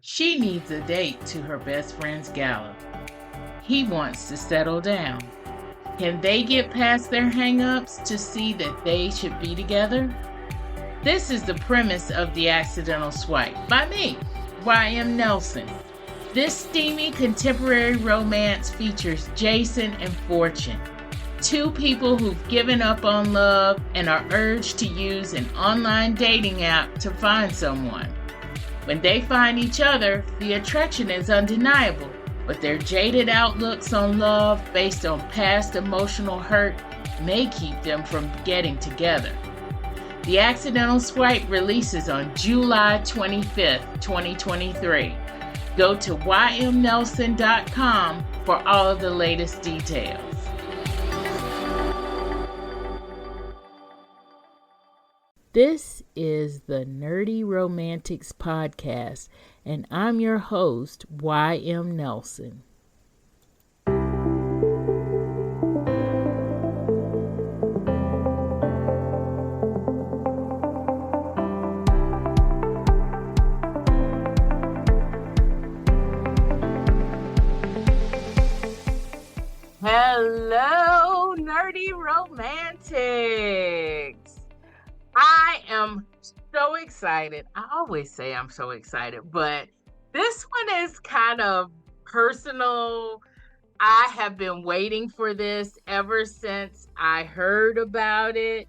She needs a date to her best friend's gala. He wants to settle down. Can they get past their hang-ups to see that they should be together? This is the premise of The Accidental Swipe by me, Y.M. Nelson. This steamy contemporary romance features Jason and Fortune, two people who've given up on love and are urged to use an online dating app to find someone. When they find each other, the attraction is undeniable, but their jaded outlooks on love based on past emotional hurt may keep them from getting together. The Accidental Swipe releases on July 25th, 2023. Go to ymnelson.com for all of the latest details. This is the Nerdy Romantics Podcast, and I'm your host, Y.M. Nelson. Hello, Nerdy Romantics. I am so excited. I always say I'm so excited, but this one is kind of personal. I have been waiting for this ever since I heard about it,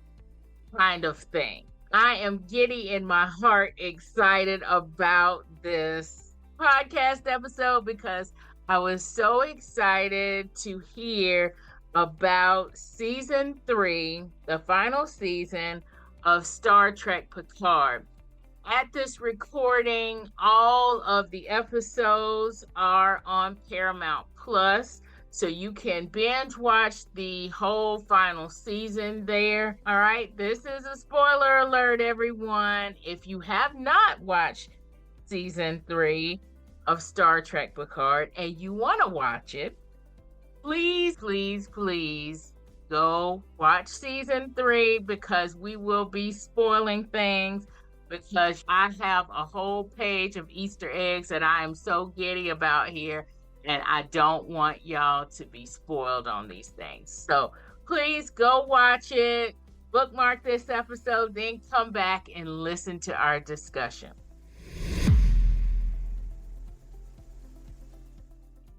kind of thing. I am giddy in my heart, excited about this podcast episode because I was so excited to hear about season 3, the final season of Star Trek Picard. At this recording, all of the episodes are on Paramount Plus, so you can binge watch the whole final season there. All right, this is a spoiler alert, everyone. If you have not watched season 3 of Star Trek Picard and you want to watch it, please go watch season 3 because we will be spoiling things, because I have a whole page of Easter eggs that I am so giddy about here, and I don't want y'all to be spoiled on these things. So please go watch it, bookmark this episode, then come back and listen to our discussion.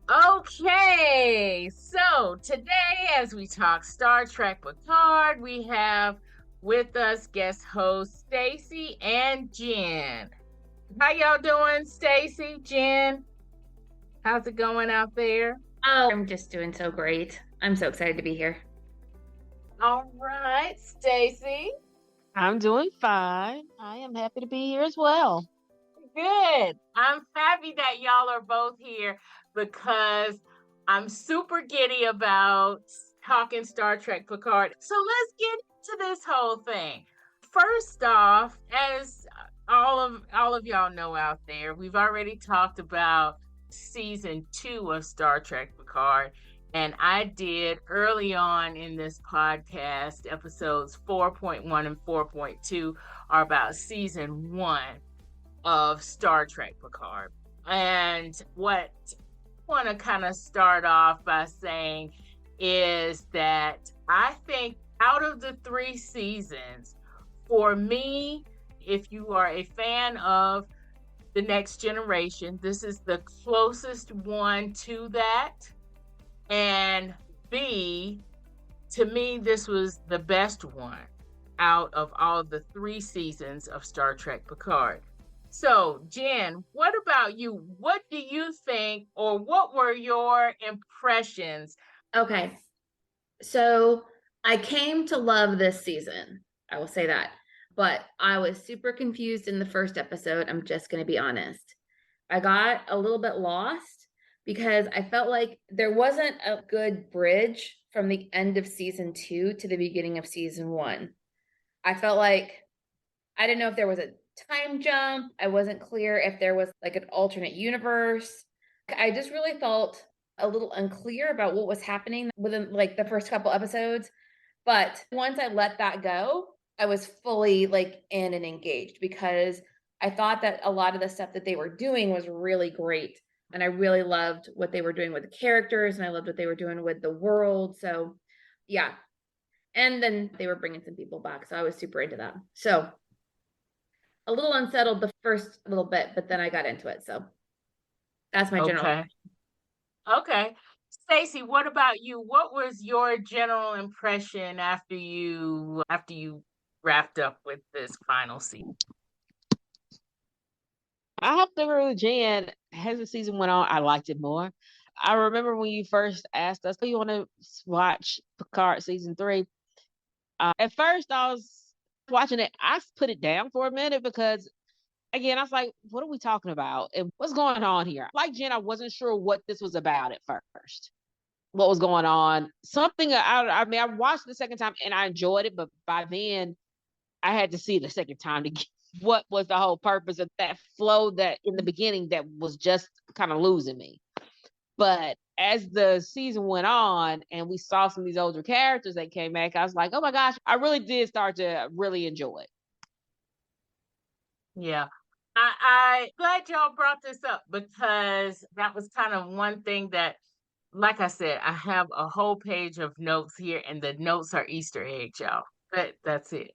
Okay, so today as we talk Star Trek Picard, we have with us guest hosts Staci and Jen. How y'all doing, Staci, Jen? How's it going out there? Oh, I'm just doing so great. I'm so excited to be here. All right, Staci. I'm doing fine. I am happy to be here as well. Good. I'm happy that y'all are both here because I'm super giddy about talking Star Trek Picard. So let's get into this whole thing. First off, as all of y'all know out there, we've already talked about season 2 of Star Trek Picard, and I did early on in this podcast, episodes 4.1 and 4.2 are about season 1 of Star Trek Picard. And what I want to kind of start off by saying is that I think out of the 3 seasons, for me, if you are a fan of The Next Generation, this is the closest one to that. And B, to me, this was the best one out of all of the 3 seasons of Star Trek Picard. So, Jen, what about you? What do you think, or what were your impressions? Okay, so I came to love this season. I will say that. But I was super confused in the first episode. I'm just going to be honest. I got a little bit lost because I felt like there wasn't a good bridge from the end of season 2 to the beginning of season 1. I felt like I didn't know if there was a time jump. I wasn't clear if there was like an alternate universe. I just really felt a little unclear about what was happening within like the first couple episodes. But once I let that go, I was fully like in and engaged because I thought that a lot of the stuff that they were doing was really great. And I really loved what they were doing with the characters, and I loved what they were doing with the world. So, yeah. And then they were bringing some people back. So I was super into that. So, a little unsettled the first little bit, but then I got into it. So, that's my general. Okay. Okay. Stacy, what about you? What was your general impression after you wrapped up with this final season? I have to agree with Jen. As the season went on, I liked it more. I remember when you first asked us, "Do you want to watch Picard season 3?" At first, I was watching it. I put it down for a minute because, again, I was like, "What are we talking about? And what's going on here?" Like Jen, I wasn't sure what this was about at first. What was going on? Something. I mean, I watched it the second time and I enjoyed it, but by then I had to see it the second time to get what was the whole purpose of that flow that in the beginning that was just kind of losing me. But as the season went on and we saw some of these older characters that came back, I was like, oh my gosh, I really did start to really enjoy it. Yeah. I glad y'all brought this up because that was kind of one thing that, like I said, I have a whole page of notes here, and the notes are Easter eggs, y'all. That's it.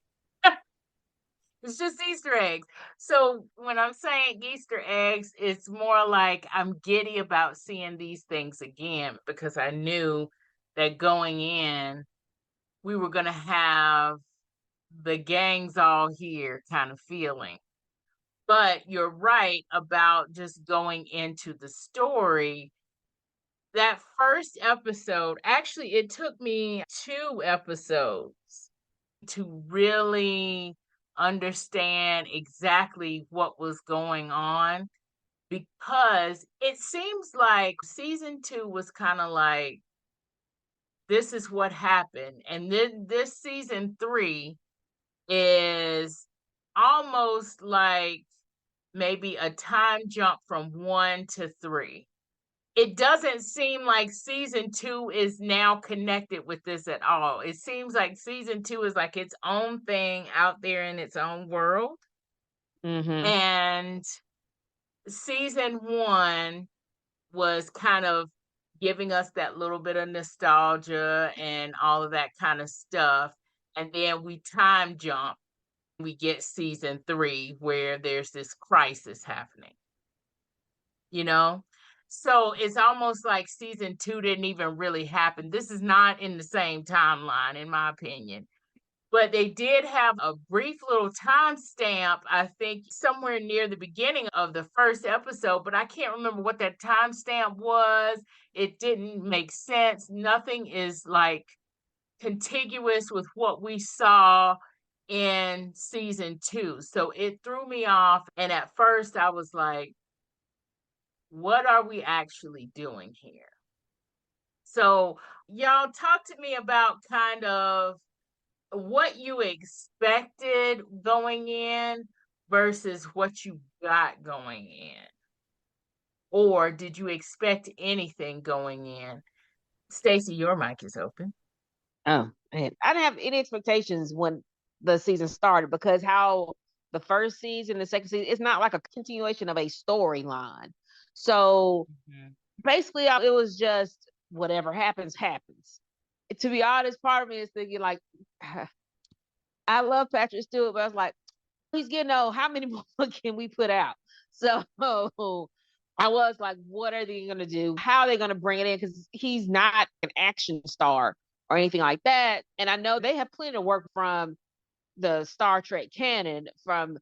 It's just Easter eggs. So when I'm saying Easter eggs, it's more like I'm giddy about seeing these things again because I knew that going in, we were going to have the gangs all here kind of feeling. But you're right about just going into the story. That first episode, actually, it took me 2 episodes to really understand exactly what was going on because it seems like season 2 was kind of like this is what happened, and then this season 3 is almost like maybe a time jump from 1 to 3. It doesn't seem like season 2 is now connected with this at all. It seems like season 2 is like its own thing out there in its own world. Mm-hmm. And season 1 was kind of giving us that little bit of nostalgia and all of that kind of stuff. And then we time jump. We get season 3 where there's this crisis happening, you know? So it's almost like season 2 didn't even really happen. This is not in the same timeline, in my opinion. But they did have a brief little timestamp, I think, somewhere near the beginning of the first episode, but I can't remember what that timestamp was. It didn't make sense. Nothing is like contiguous with what we saw in season 2. So it threw me off. And at first, I was like, what are we actually doing here? So, y'all talk to me about kind of what you expected going in versus what you got going in. Or did you expect anything going in? Stacy, your mic is open. Oh, man. I didn't have any expectations when the season started because how the first season, the second season, it's not like a continuation of a storyline. So Mhm. basically, it was just whatever happens, happens. To be honest, part of me is thinking like, I love Patrick Stewart, but I was like, he's getting old. How many more can we put out? So I was like, what are they going to do? How are they going to bring it in? Because he's not an action star or anything like that. And I know they have plenty of work from the Star Trek canon, from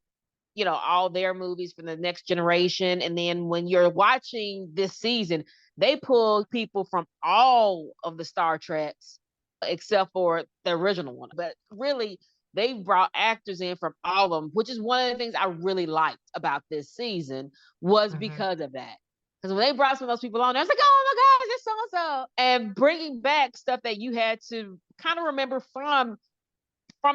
all their movies from the next generation. And then when you're watching this season, they pull people from all of the Star Treks except for the original one. But really, they brought actors in from all of them, which is one of the things I really liked about this season was Mhm. because of that. Because when they brought some of those people on, I was like, oh my gosh, it's so and so. And bringing back stuff that you had to kind of remember from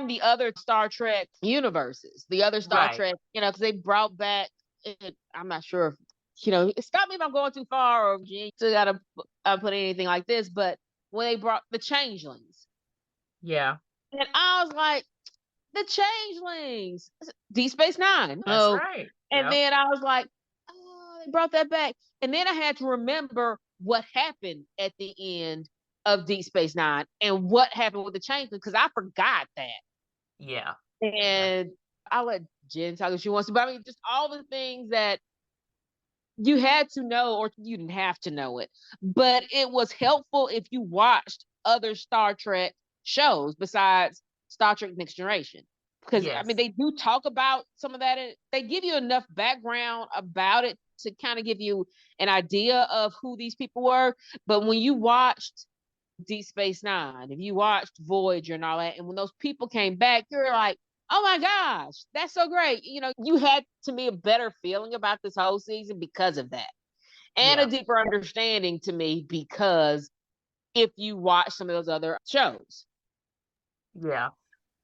the other Star Trek universes, the other Star Right. Trek, because they brought back. I'm not sure if stop me if I'm going too far or you still gotta put anything like this, but when they brought the changelings, Yeah. and I was like, the Changelings, Deep Space Nine. That's right. And then I was like, oh, they brought that back. And then I had to remember what happened at the end of Deep Space Nine and what happened with the Changelings, because I forgot that. Yeah. And I'll let Jen talk if she wants to, but I mean, just all the things that you had to know, or you didn't have to know it, but it was helpful if you watched other Star Trek shows besides Star Trek Next Generation. Because I mean, they do talk about some of that. They give you enough background about it to kind of give you an idea of who these people were. But when you watched Deep Space Nine, if you watched Voyager and all that, and when those people came back, you're like, oh my gosh, that's so great. You know, you had, to me, a better feeling about this whole season because of that. And a deeper understanding to me because if you watch some of those other shows. Yeah,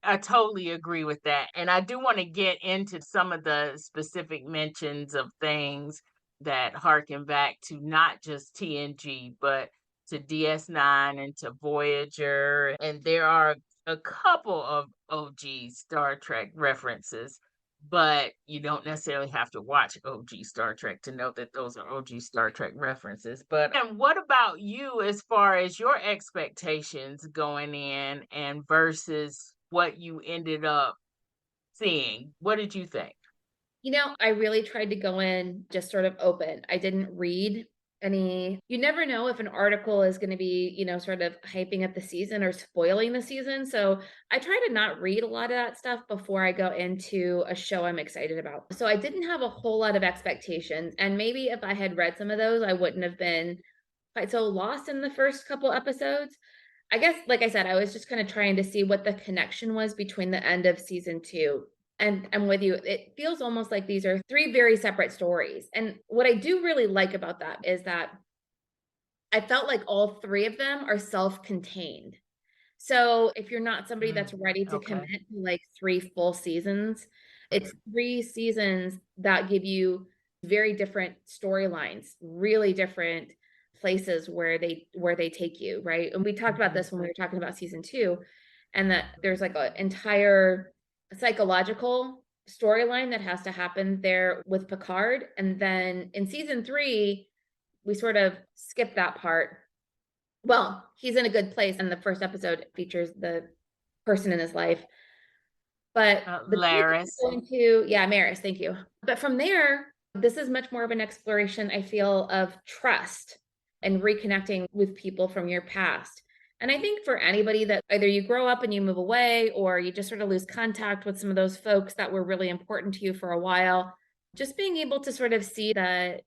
I totally agree with that. And I do want to get into some of the specific mentions of things that harken back to not just TNG, but to DS9 and to Voyager. And there are a couple of OG Star Trek references, but you don't necessarily have to watch OG Star Trek to know that those are OG Star Trek references. But and what about you as far as your expectations going in and versus what you ended up seeing? What did you think? You know, I really tried to go in just sort of open. I didn't read any, you never know if an article is going to be, you know, sort of hyping up the season or spoiling the season. So I try to not read a lot of that stuff before I go into a show I'm excited about. So I didn't have a whole lot of expectations. And maybe if I had read some of those, I wouldn't have been quite so lost in the first couple episodes. I guess, like I said, I was just kind of trying to see what the connection was between the end of season 2. And I'm with you. It feels almost like these are 3 very separate stories. And what I do really like about that is that I felt like all 3 of them are self-contained. So if you're not somebody that's ready to commit to like 3 full seasons, it's 3 seasons that give you very different storylines, really different places where they take you, right? And we talked about this when we were talking about season 2, and that there's like an entire psychological storyline that has to happen there with Picard. And then in season 3, we sort of skip that part. Well, he's in a good place, and the first episode features the person in his life. But Laris. Maris, thank you. But from there, this is much more of an exploration, I feel, of trust and reconnecting with people from your past. And I think for anybody that either you grow up and you move away, or you just sort of lose contact with some of those folks that were really important to you for a while, just being able to sort of see that,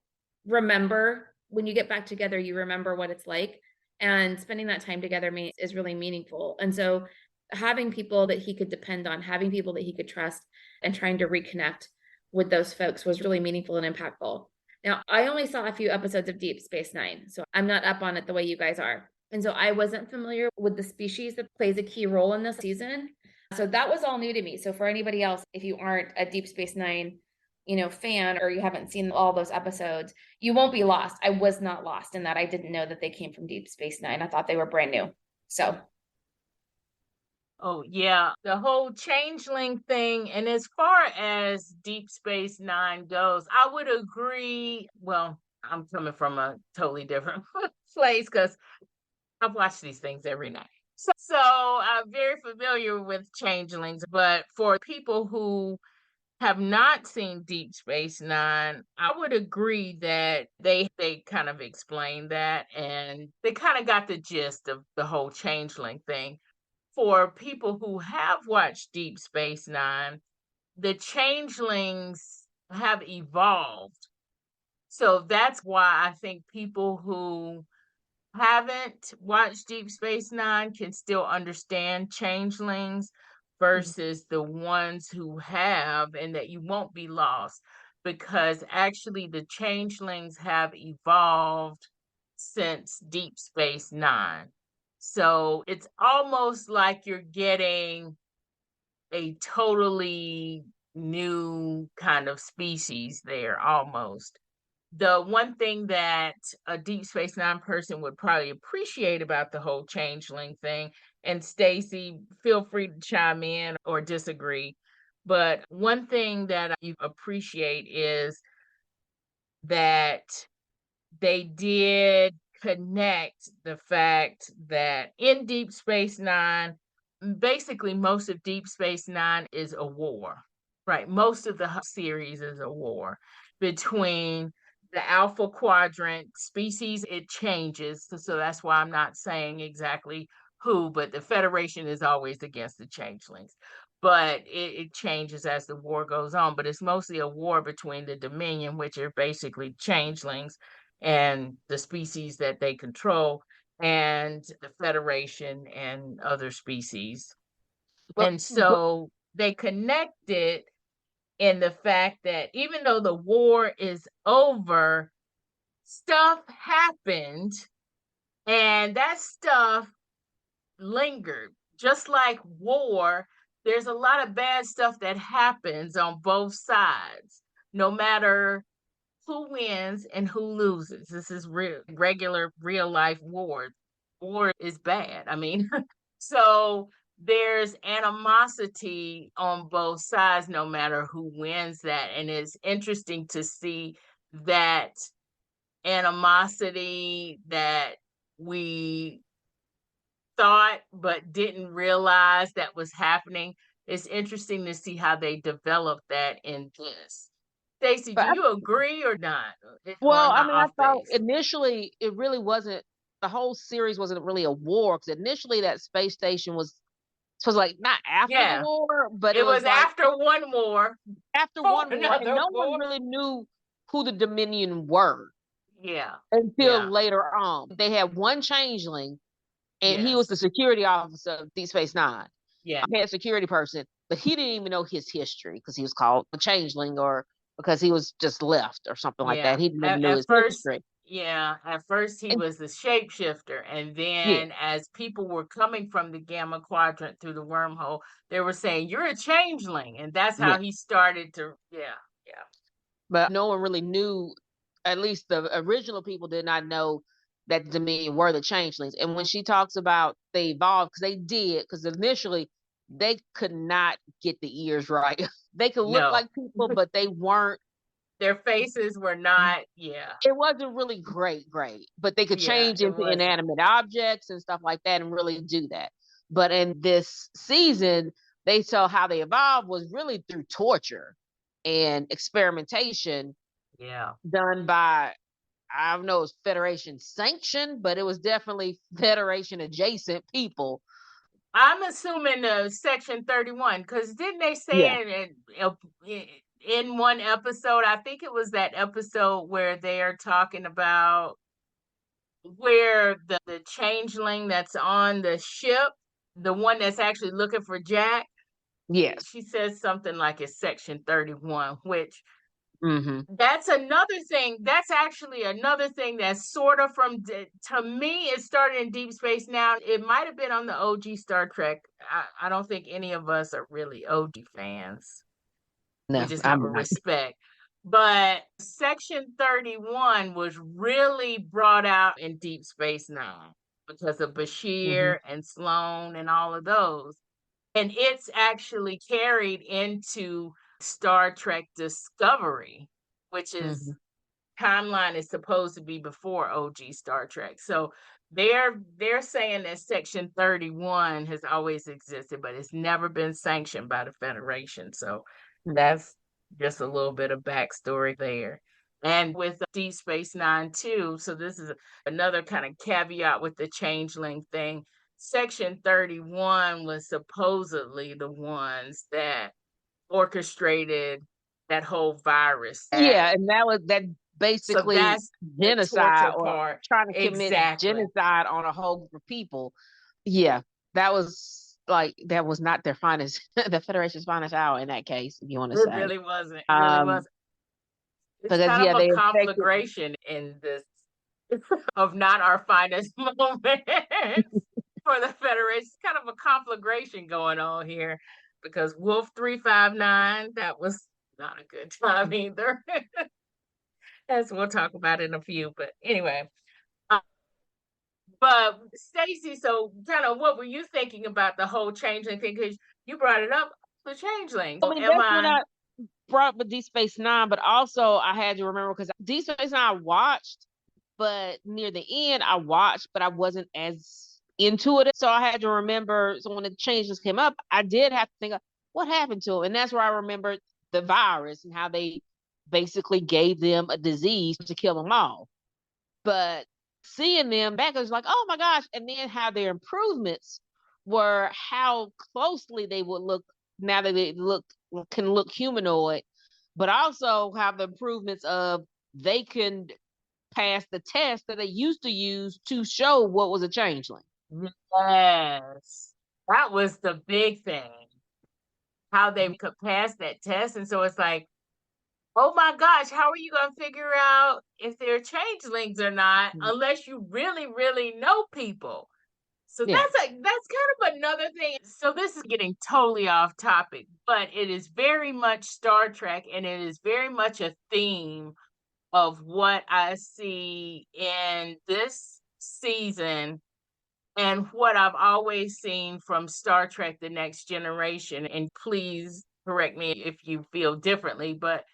remember when you get back together, you remember what it's like, and spending that time together is really meaningful. And so having people that he could depend on, having people that he could trust, and trying to reconnect with those folks was really meaningful and impactful. Now, I only saw a few episodes of Deep Space Nine, so I'm not up on it the way you guys are. And so I wasn't familiar with the species that plays a key role in this season. So that was all new to me. So for anybody else, if you aren't a Deep Space Nine, you know, fan, or you haven't seen all those episodes, you won't be lost. I was not lost in that. I didn't know that they came from Deep Space Nine. I thought they were brand new. So. Oh, yeah, the whole changeling thing. And as far as Deep Space Nine goes, I would agree. Well, I'm coming from a totally different place because I've watched these things every night. So I'm very familiar with changelings. But for people who have not seen Deep Space Nine, I would agree that they kind of explained that, and they kind of got the gist of the whole changeling thing. For people who have watched Deep Space Nine, the changelings have evolved. So that's why I think people who haven't watched Deep Space Nine can still understand changelings versus the ones who have, and that you won't be lost, because actually the changelings have evolved since Deep Space Nine. So it's almost like you're getting a totally new kind of species there almost. The one thing that a Deep Space Nine person would probably appreciate about the whole changeling thing And Stacy, feel free to chime in or disagree. But one thing that you appreciate is that they did connect the fact that in Deep Space Nine, basically most of Deep Space Nine is a war, right? Most of the series is a war between the Alpha Quadrant species. It changes, so that's why I'm not saying exactly who, but the Federation is always against the changelings. But it changes as the war goes on. But it's mostly a war between the Dominion, which are basically changelings, and the species that they control, and the Federation and other species. But, And so they connected in the fact that even though the war is over, stuff happened, and that stuff lingered. Just like war, there's a lot of bad stuff that happens on both sides, no matter who wins and who loses. This is regular real life war. War is bad. I mean, so there's animosity on both sides, no matter who wins that. And it's interesting to see that animosity that we thought but didn't realize that was happening. It's interesting to see how they developed that in this. Stacy, do but you agree or not? Or well, am I I mean, I off thought base? initially it really wasn't, the whole series wasn't really a war, because initially that space station was like not after the Yeah, war, but it it was was like after one war after for one war, and another no one war. really knew who the Dominion were Yeah, until yeah, later on. They had one changeling, and he was the yes, security officer of Deep Space Nine, yeah, head security person, but he didn't even know his history because he was called a changeling, or because he was just left or something like that. yeah. He didn't even know At his first, history. yeah, at first he And was the shapeshifter, and yeah, then as people were coming from the Gamma Quadrant through the wormhole, they were saying, "You're a changeling," and that's yeah. how he started to. Yeah, yeah. But no one really knew, at least the original people did not know that the Dominion were the changelings. And when she talks about they evolved, because they did, because initially they could not get the ears right. They could look No, like people, but they weren't. their faces were not. Yeah, It wasn't really great, but they could yeah, change it into wasn't. inanimate objects and stuff like that and really do that. But in this season, they saw how they evolved was really through torture and experimentation Yeah. done by, I don't know, it was Federation sanctioned, but it was definitely Federation adjacent people. I'm assuming Section 31, because didn't they Yeah. say in one episode? I think it was that episode where they are talking about where the changeling that's on the ship, the one that's actually looking for Jack, Yes. she says something like it's Section 31, which Mm-hmm. that's another thing. That's actually another thing that's sort of to me, it started in Deep Space Now. It might have been on the OG Star Trek. I don't think any of us are really OG fans. We No, just have I'm a not. respect. But Section 31 was really brought out in Deep Space Nine because of Mm-hmm. Bashir and Sloan and all of those. And it's actually carried into Star Trek Discovery, which Mm-hmm. is timeline is supposed to be before OG Star Trek. So they're saying that Section 31 has always existed, but it's never been sanctioned by the Federation. So that's just a little bit of backstory there. And with Deep Space Nine too, so this is another kind of caveat with the changeling thing. Section 31 was supposedly the ones that orchestrated that whole virus. Yeah, and that was that So basically that's the genocide, torture or part. trying to commit Exactly. genocide on a whole group of people. Yeah, that was like, that was not their finest, the Federation's finest hour in that case, if you want to It say. really wasn't. It really Um, wasn't. It's because kind yeah, of a they affected. conflagration in this of not our finest moments for the Federation. It's kind of a conflagration going on here because Wolf 359, that was not a good time either. As we'll talk about in a few. But anyway, But Stacy, so kind of what were you thinking about the whole changeling thing? Because you brought it up, the changeling. I So mean, am that's when I? I brought up Deep Space Nine, but also I had to remember because Deep Space Nine I watched, but near the end I watched, but I wasn't as into it. So I had to remember. So when the changes came up, I did have to think of what happened to him, and that's where I remembered the virus and how they basically gave them a disease to kill them all. But seeing them back, I was like, oh my gosh! And then how their improvements were, how closely they would look now that they can look humanoid, but also how the improvements of they can pass the test that they used to use to show what was a changeling. Yes, that was the big thing. How they could pass that test, and so it's like, oh my gosh, how are you going to figure out if they're changelings or not unless you really, really know people? So Yeah. that's kind of another thing. So this is getting totally off topic, but it is very much Star Trek and it is very much a theme of what I see in this season and what I've always seen from Star Trek The Next Generation. And please correct me if you feel differently, but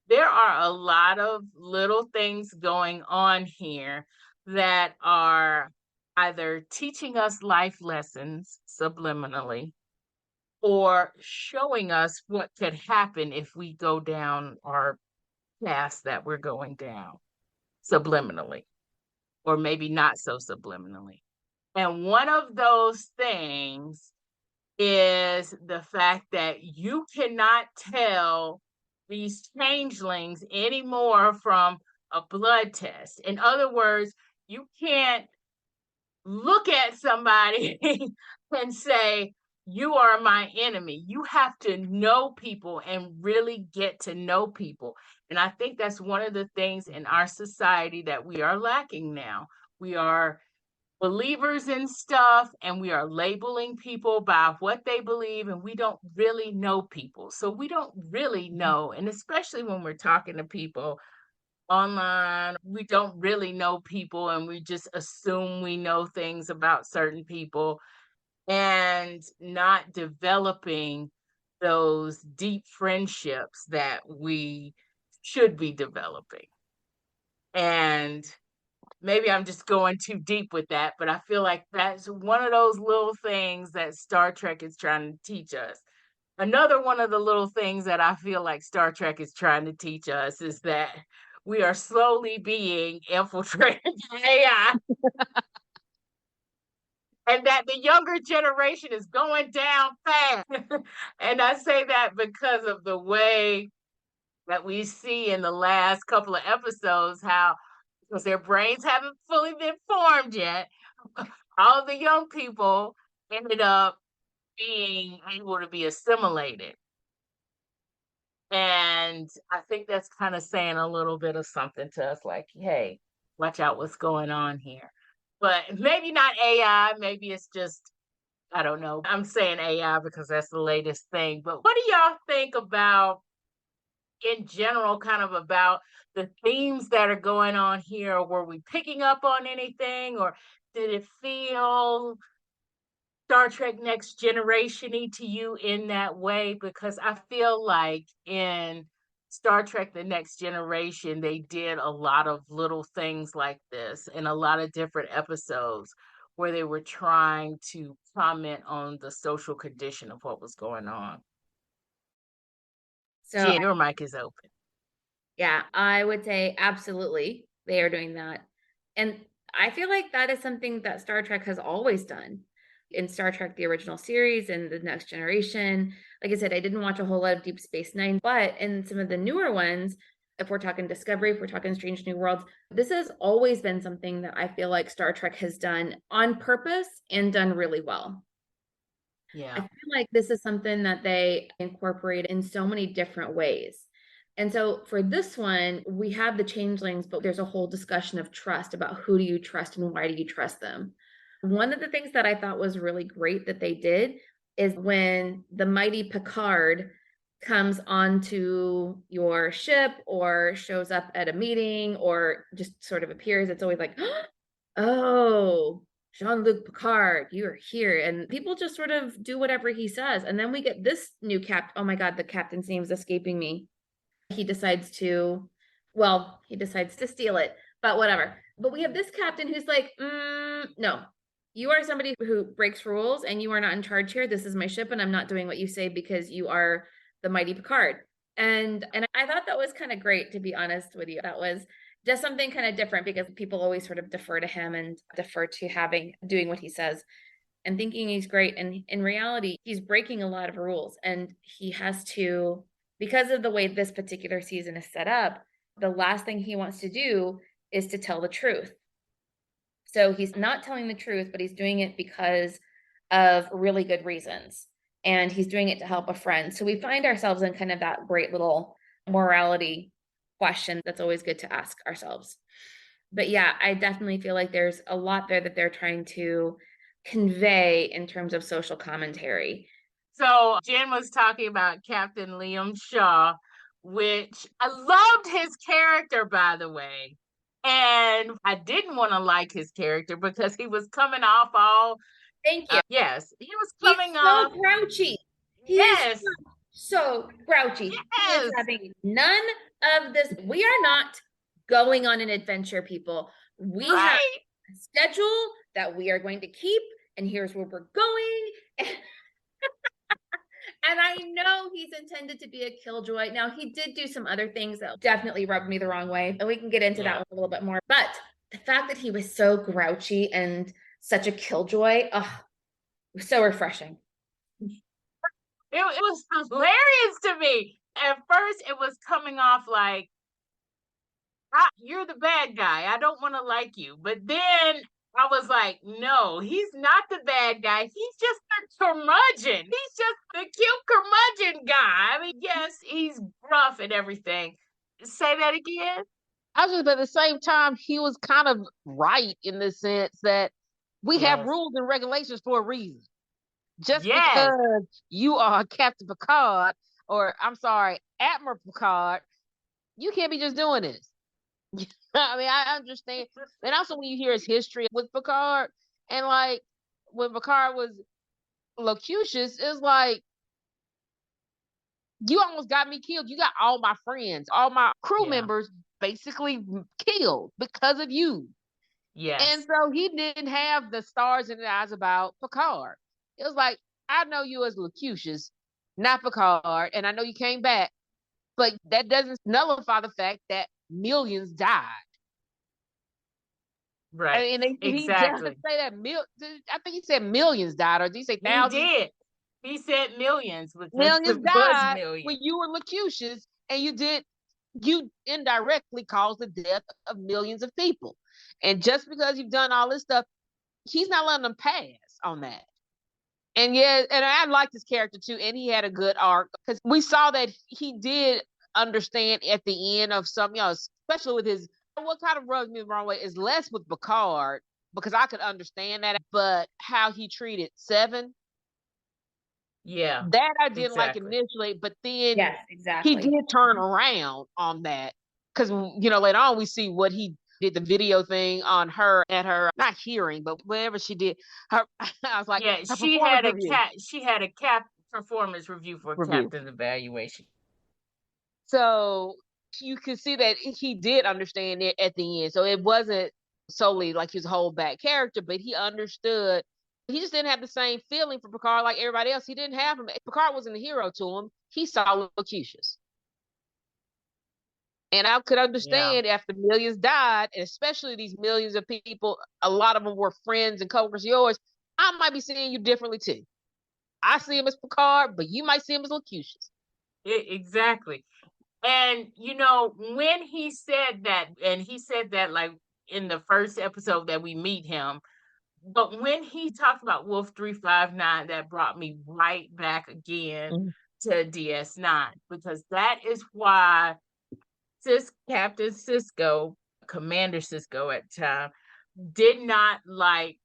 there are a lot of little things going on here that are either teaching us life lessons subliminally or showing us what could happen if we go down our path that we're going down subliminally, or maybe not so subliminally. And one of those things is the fact that you cannot tell these changelings anymore from a blood test. In other words, you can't look at somebody and say, you are my enemy. You have to know people and really get to know people. And I think that's one of the things in our society that we are lacking now. We are believers in stuff and we are labeling people by what they believe and we don't really know people. So we don't really know, and especially when we're talking to people online, we don't really know people and we just assume we know things about certain people and not developing those deep friendships that we should be developing. And maybe I'm just going too deep with that, but I feel like that's one of those little things that Star Trek is trying to teach us. Another one of the little things that I feel like Star Trek is trying to teach us is that we are slowly being infiltrated by AI and that the younger generation is going down fast. And I say that because of the way that we see in the last couple of episodes how, because their brains haven't fully been formed yet, all the young people ended up being able to be assimilated. And I think that's kind of saying a little bit of something to us, like, hey, watch out what's going on here. But maybe not AI, maybe it's just, I don't know. I'm saying AI because that's the latest thing. But what do y'all think about, in general, kind of about the themes that are going on here? Were we picking up on anything, or did it feel Star Trek Next Generation-y to you in that way? Because I feel like in Star Trek The Next Generation, they did a lot of little things like this in a lot of different episodes where they were trying to comment on the social condition of what was going on. So Jen, your mic is open. yeah, I would say absolutely they are doing that. And I feel like that is something that Star Trek has always done. In Star Trek, the original series and the Next Generation, like I said, I didn't watch a whole lot of Deep Space Nine, but in some of the newer ones, if we're talking Discovery, if we're talking Strange New Worlds, this has always been something that I feel like Star Trek has done on purpose and done really well. Yeah. I feel like this is something that they incorporate in so many different ways. And so for this one, we have the changelings, but there's a whole discussion of trust about who do you trust and why do you trust them. One of the things that I thought was really great that they did is when the mighty Picard comes onto your ship or shows up at a meeting or just sort of appears, it's always like, oh, Jean-Luc Picard, you're here. And people just sort of do whatever he says. And then we get this new oh my God, the captain's name is escaping me. He decides to, well, he decides to steal it, but whatever. But we have this captain who's like, no, you are somebody who breaks rules and you are not in charge here. This is my ship and I'm not doing what you say because you are the mighty Picard. And I thought that was kind of great, to be honest with you. That was just something kind of different because people always sort of defer to him and defer to doing what he says and thinking he's great. And in reality, he's breaking a lot of rules and he has to, because of the way this particular season is set up, the last thing he wants to do is to tell the truth. So he's not telling the truth, but he's doing it because of really good reasons. And he's doing it to help a friend. So we find ourselves in kind of that great little morality question that's always good to ask ourselves. But yeah, I definitely feel like there's a lot there that they're trying to convey in terms of social commentary. So Jen was talking about Captain Liam Shaw, which I loved his character, by the way. And I didn't want to like his character because he was coming off all. Thank you. Yes, he was coming He's off. so grouchy. He Yes. is so grouchy. Yes. He is having none of this. We are not going on an adventure, people. We have a schedule that we are going to keep, and here's where we're going. And I know he's intended to be a killjoy. Now, he did do some other things that definitely rubbed me the wrong way, and we can get into that one a little bit more. But the fact that he was so grouchy and such a killjoy, was so refreshing. It was hilarious to me. At first, it was coming off like, you're the bad guy. I don't want to like you. But then I was like, no, he's not the bad guy. He's just the curmudgeon. He's just the cute curmudgeon guy. I mean, yes, he's rough and everything. Say that again. I was just, but at the same time, he was kind of right in the sense that we have rules and regulations for a reason. Just because you are Captain Picard, or I'm sorry, Admiral Picard, you can't be just doing this. I mean, I understand. And also when you hear his history with Picard, and like when Picard was locucious, it's like, you almost got me killed. You got all my friends, all my crew members basically killed because of you. Yes. And so he didn't have the stars in his eyes about Picard. It was like, I know you as Locucius, not Picard, and I know you came back, but that doesn't nullify the fact that millions died. Right. And he doesn't say that. I think he said millions died, or did he say thousands? He did. He said millions. Millions died when you were Locucius, and you indirectly caused the death of millions of people. And just because you've done all this stuff, he's not letting them pass on that. And yeah, and I liked his character too, and he had a good arc because we saw that he did understand at the end of some, especially with his, what kind of rubbed me the wrong way is less with Picard, because I could understand that, but how he treated Seven. Yeah. That I didn't like initially, but then he did turn around on that. Because, later on we see what he did, the video thing on her at her, not hearing, but wherever she did her, I was like, she had a cap performance review for Captain's Evaluation. So you can see that he did understand it at the end. So it wasn't solely like his whole bad character, but he understood. He just didn't have the same feeling for Picard like everybody else. He didn't have him. Picard wasn't a hero to him. He saw Locucius. And I could understand after millions died, and especially these millions of people, a lot of them were friends and coworkers of yours. I might be seeing you differently too. I see him as Picard, but you might see him as Locucius. Exactly. And, when he said that, and he said that like in the first episode that we meet him, but when he talked about Wolf 359, that brought me right back again to DS9, because that is why Captain Sisko, Commander Sisko at the time, did not like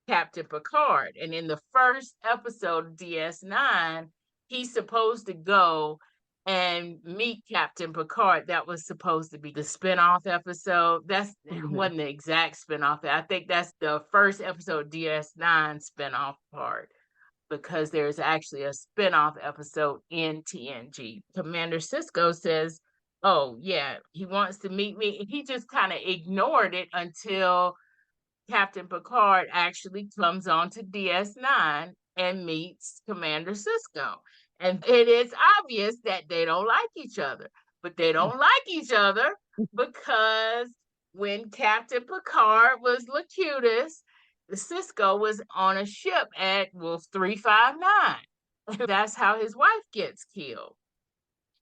Captain Picard. And in the first episode of DS9, he's supposed to go and meet Captain Picard. That was supposed to be the spinoff episode. That's wasn't the exact spinoff. I think that's the first episode, DS9 spinoff part, because there's actually a spinoff episode in TNG. Commander Sisko says, "Oh yeah, he wants to meet me." He just kind of ignored it until Captain Picard actually comes on to DS9 and meets Commander Sisko. And it is obvious that they don't like each other. But they don't like each other because when Captain Picard was Locutus, Sisko was on a ship at Wolf 359. That's how his wife gets killed.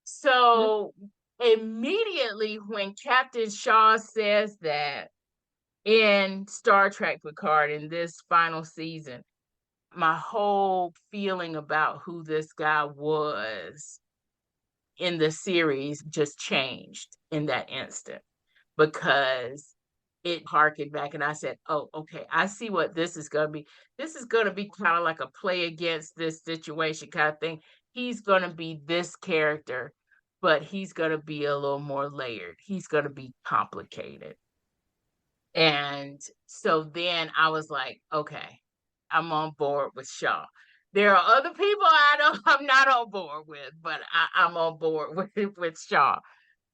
So immediately when Captain Shaw says that in Star Trek Picard in this final season, my whole feeling about who this guy was in the series just changed in that instant, because it harkened back and I said, oh, okay, I see what this is going to be. This is going to be kind of like a play against this situation kind of thing. He's going to be this character, but he's going to be a little more layered. He's going to be complicated. And so then I was like, okay, I'm on board with Shaw. There are other people I'm not on board with, but I'm on board with Shaw.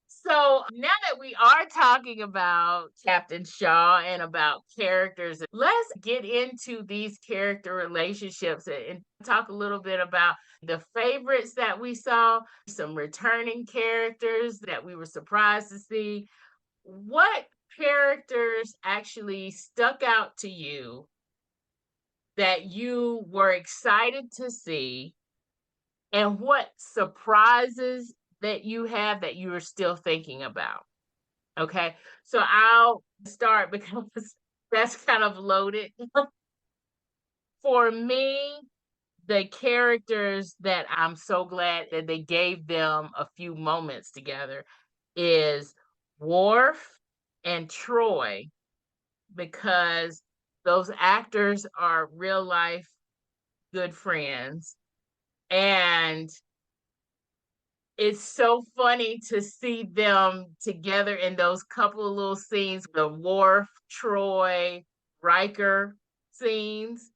So now that we are talking about Captain Shaw and about characters, let's get into these character relationships and talk a little bit about the favorites that we saw, some returning characters that we were surprised to see. What characters actually stuck out to you that you were excited to see, and what surprises that you have that you are still thinking about? Okay, so I'll start because that's kind of loaded. For me, the characters that I'm so glad that they gave them a few moments together is Worf and Troy, because those actors are real life good friends. And it's so funny to see them together in those couple of little scenes, the Worf, Troy, Riker scenes.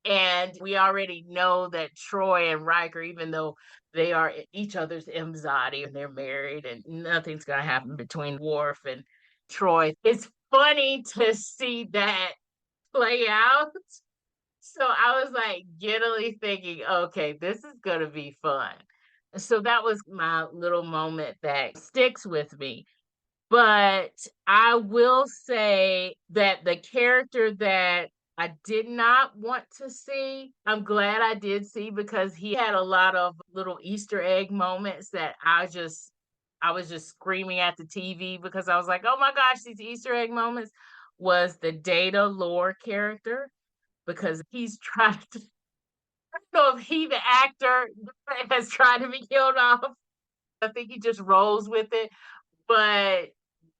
And we already know that Troy and Riker, even though they are each other's Mzadi and they're married and nothing's going to happen between Worf and Troy, it's funny to see that play out. So I was like giddily thinking, okay, this is going to be fun. So that was my little moment that sticks with me. But I will say that the character that I did not want to see, I'm glad I did see, because he had a lot of little Easter egg moments that I was just screaming at the TV because I was like, oh my gosh, these Easter egg moments, was the Data lore character, because he's trying to, I don't know if he, the actor, has tried to be killed off. I think he just rolls with it. But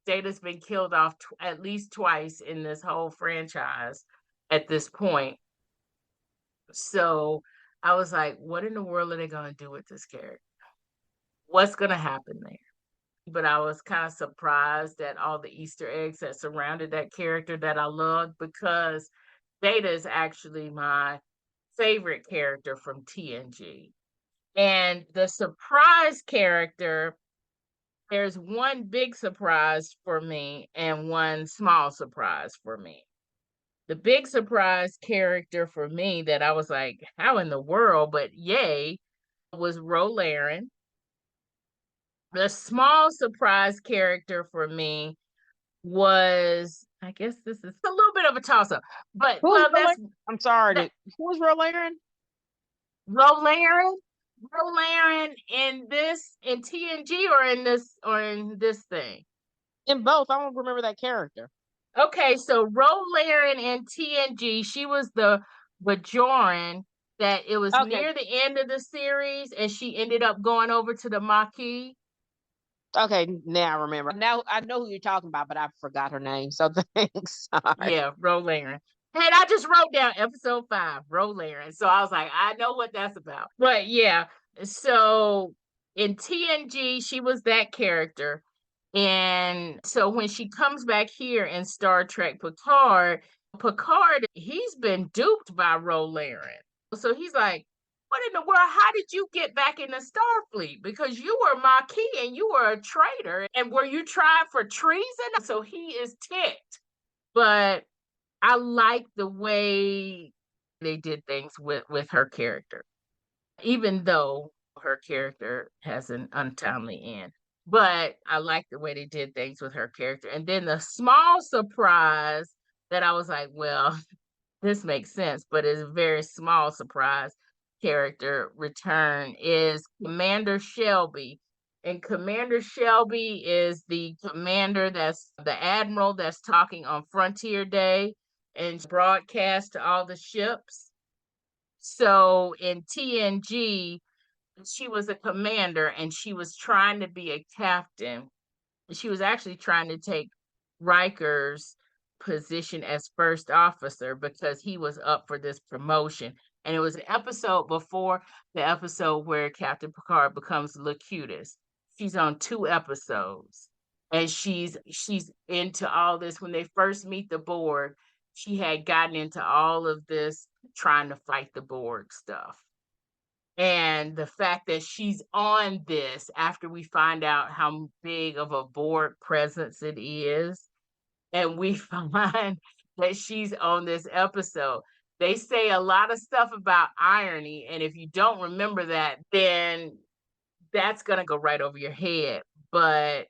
Data's been killed off at least twice in this whole franchise at this point. So I was like, what in the world are they going to do with this character? What's going to happen there? But I was kind of surprised at all the Easter eggs that surrounded that character that I loved, because Data is actually my favorite character from TNG. And the surprise character, there's one big surprise for me and one small surprise for me. The big surprise character for me that I was like, how in the world, but yay, was Rolaren. The small surprise character for me was, I guess this is a little bit of a toss-up, but I'm sorry, who was Rolaren? Rolaren in TNG or in this thing? In both. I don't remember that character. Okay, so Rolaren in TNG, she was the Bajoran that it was near the end of the series, and she ended up going over to the Maquis. Okay, now I remember. Now I know who you're talking about, but I forgot her name. So thanks. Sorry. Yeah, Rolaren. And I just wrote down episode 5, Rolaren. So I was like, I know what that's about. But yeah, so In TNG, she was that character. And so when she comes back here in Star Trek Picard, he's been duped by Rolaren. So he's like, what in the world? How did you get back in the Starfleet? Because you were Maquis and you were a traitor. And were you tried for treason? So he is ticked. But I like the way they did things with her character, even though her character has an untimely end. But I like the way they did things with her character. And then the small surprise that I was like, well, this makes sense, but it's a very small surprise character return is Commander Shelby. And Commander Shelby is the commander that's the admiral that's talking on Frontier Day and broadcast to all the ships. So in TNG, she was a commander and she was trying to be a captain. She was actually trying to take Riker's position as first officer because he was up for this promotion. And it was an episode before the episode where Captain Picard becomes Locutus. She's on 2 episodes. And she's into all this. When they first meet the Borg, she had gotten into all of this trying to fight the Borg stuff. And the fact that she's on this after we find out how big of a Borg presence it is, and we find that she's on this episode. They say a lot of stuff about irony, and if you don't remember that, then that's going to go right over your head. But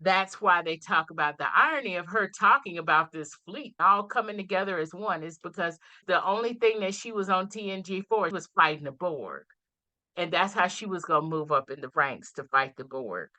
that's why they talk about the irony of her talking about this fleet all coming together as one is because the only thing that she was on TNG for was fighting the Borg. And that's how she was going to move up in the ranks to fight the Borg.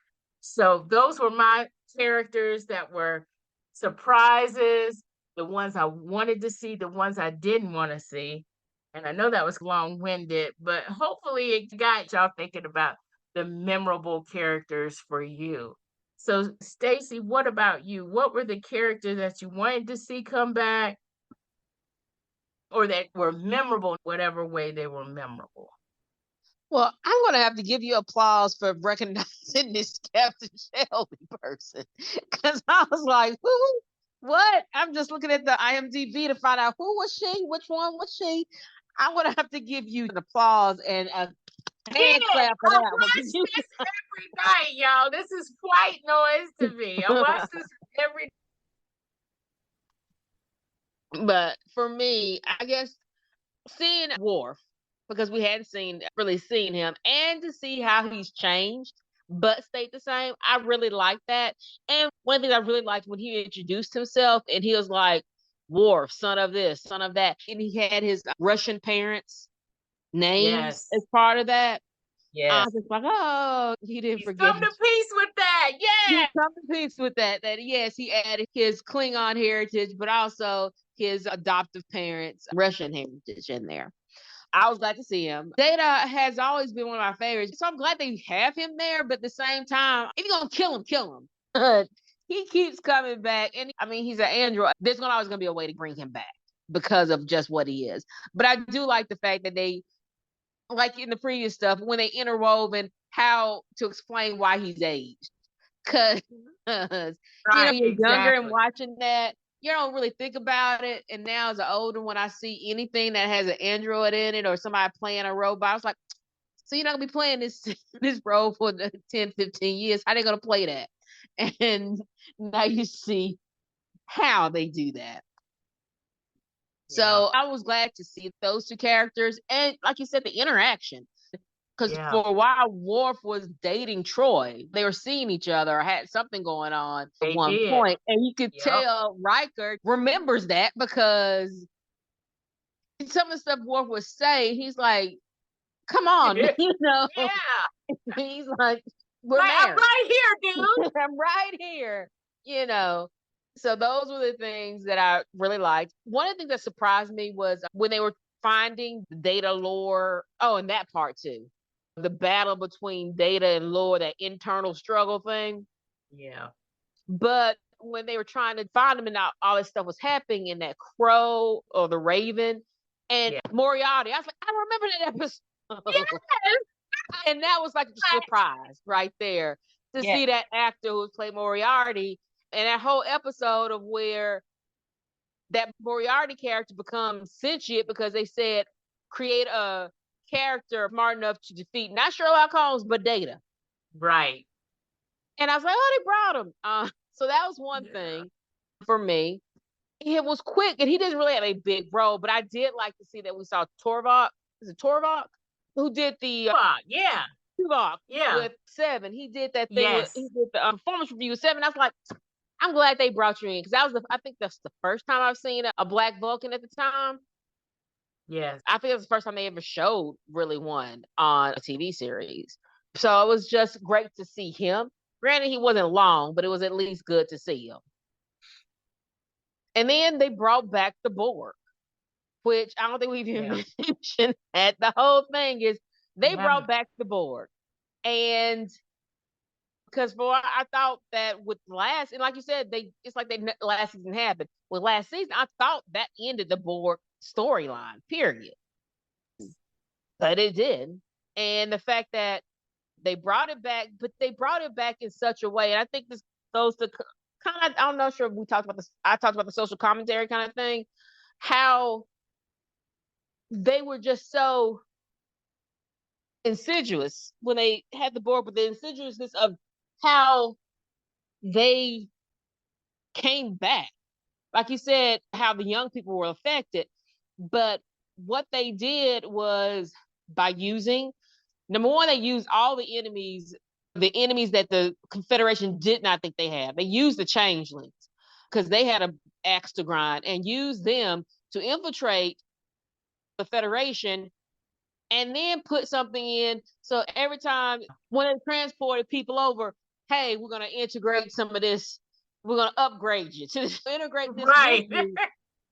So those were my characters that were surprises, the ones I wanted to see, the ones I didn't want to see. And I know that was long-winded, but hopefully it got y'all thinking about the memorable characters for you. So Staci, what about you? What were the characters that you wanted to see come back or that were memorable, whatever way they were memorable? Well, I'm going to have to give you applause for recognizing this Captain Shelby person. Because I was like, who? What? I'm just looking at the IMDb to find out who was she? Which one was she? I'm going to have to give you an applause and a hand clap for that. I watch this every night, y'all. This is white noise to me. I watch this every But for me, I guess seeing Worf, because we hadn't really seen him, and to see how he's changed but stayed the same, I really like that. And one thing I really liked when he introduced himself and he was like, Worf, son of this, son of that. And he had his Russian parents' names as part of that. I was just like, oh, he didn't forget. Come to peace with that. Yeah. Come to peace with that. That yes, he added his Klingon heritage, but also his adoptive parents' Russian heritage in there. I was glad to see him. Data has always been one of my favorites. So I'm glad they have him there, but at the same time, if you're gonna kill him, kill him. But he keeps coming back. And I mean, he's an android. There's always gonna be a way to bring him back because of just what he is. But I do like the fact that they, like in the previous stuff, when they interwoven how to explain why he's aged. Because you're younger and watching that, you don't really think about it. And now as an older, when I see anything that has an android in it or somebody playing a robot, I was like, so you're not gonna be playing this role for the 10, 15 years. How they gonna play that? And now you see how they do that. So I was glad to see those two characters. And like you said, the interaction. Because for a while, Worf was dating Troy. They were seeing each other or had something going on at one point. And you could tell Riker remembers that because some of the stuff Worf would say, he's like, come on, you know? Yeah. He's like, we're married. I'm right here, dude. I'm right here, you know? So those were the things that I really liked. One of the things that surprised me was when they were finding the Data lore. Oh, and that part too. The battle between Data and Lore, that internal struggle thing. Yeah. But when they were trying to find him and all this stuff was happening in that Crow or the Raven and Moriarty, I was like, I remember that episode. Yes. And that was like a surprise right there to see that actor who played Moriarty, and that whole episode of where that Moriarty character becomes sentient because they said create a character smart enough to defeat not Sherlock Holmes but Data. Right. And I was like, oh, they brought him. So that was one thing for me. It was quick, and he didn't really have a big role, but I did like to see that we saw Torvok. Is it Torvok? Who did the Tuvok with Seven? He did that thing. He did the performance review with Seven. I was like, I'm glad they brought you in because that was I think that's the first time I've seen a Black Vulcan at the time. Yes, I think it was the first time they ever showed really one on a TV series. So it was just great to see him. Granted, he wasn't long, but it was at least good to see him. And then they brought back the Borg, which I don't think we've even mentioned that. The whole thing is they brought back the Borg. And because I thought that with last, and like you said, it's like last season happened. With last season, I thought that ended the Borg storyline, period. But it did. And the fact that they brought it back, but they brought it back in such a way, and I think this goes to kind of, I'm not sure if we talked about this. I talked about the social commentary kind of thing, how they were just so insidious when they had the Borg, but the insidiousness of how they came back. Like you said, how the young people were affected, but what they did was by using, number one, they used all the enemies that the Confederation did not think they had. They used the changelings because they had an axe to grind and used them to infiltrate the Federation and then put something in. So every time when they transported people over, hey, we're going to integrate some of this. We're going to upgrade you to integrate this with you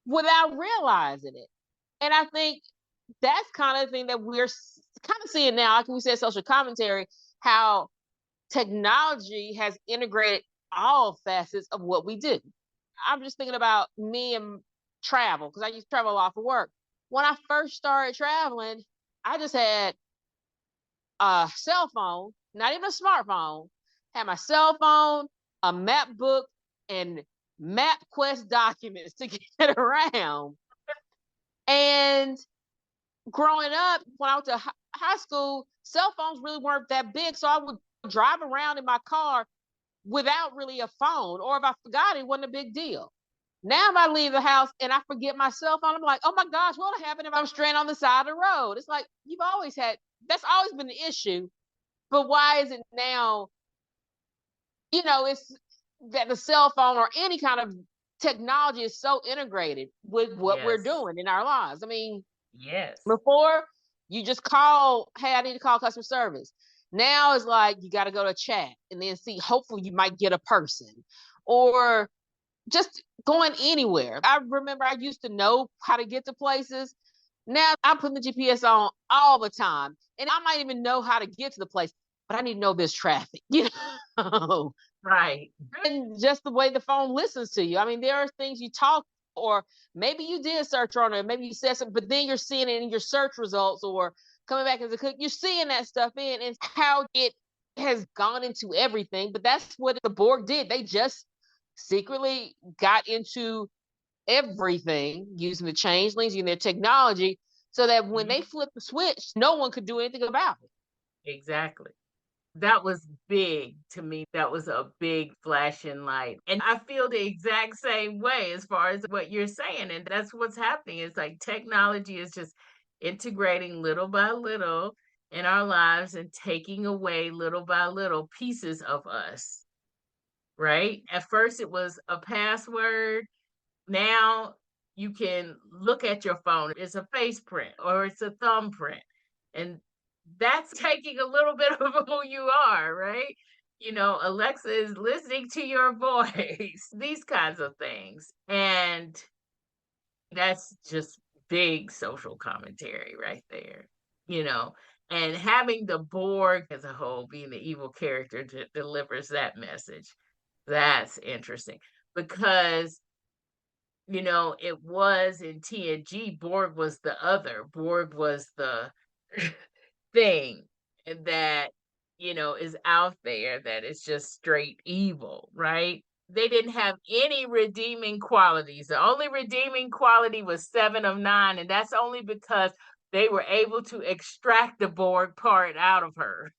without realizing it. And I think that's kind of the thing that we're kind of seeing now, like we said, social commentary, how technology has integrated all facets of what we do. I'm just thinking about me and travel, because I used to travel a lot for work. When I first started traveling, I just had a cell phone, not even a smartphone, had my cell phone, a map book, and MapQuest documents to get around. And growing up, when I went to high school, cell phones really weren't that big. So I would drive around in my car without really a phone. Or if I forgot, it wasn't a big deal. Now if I leave the house and I forget my cell phone, I'm like, oh my gosh, what would happen if I'm stranded on the side of the road? It's like, that's always been the issue. But why is it now, it's that the cell phone or any kind of technology is so integrated with what we're doing in our lives? I mean, before you just call, hey, I need to call customer service. Now it's like you got to go to chat and then see, hopefully you might get a person or just going anywhere. I remember I used to know how to get to places. Now I'm putting the GPS on all the time and I might even know how to get to the place, but I need to know there's traffic, Right. And just the way the phone listens to you. I mean, there are things you talk, or maybe you did search on it, maybe you said something, but then you're seeing it in your search results or coming back as a cook. You're seeing that stuff in and how it has gone into everything. But that's what the Borg did. They just secretly got into everything using the changelings, using their technology, so that when they flipped the switch, no one could do anything about it. Exactly. That was big to me. That was a big flashing light. And I feel the exact same way as far as what you're saying. And that's what's happening. It's like technology is just integrating little by little in our lives and taking away little by little pieces of us. Right? At first, it was a password. Now you can look at your phone. It's a face print or it's a thumbprint. And that's taking a little bit of who you are, right? Alexa is listening to your voice, these kinds of things. And that's just big social commentary right there, and having the Borg as a whole being the evil character that delivers that message. That's interesting because it was in TNG, Borg was the other. Borg was the thing. that, is out there that is just straight evil, right? They didn't have any redeeming qualities. The only redeeming quality was 7 of 9, and that's only because they were able to extract the Borg part out of her.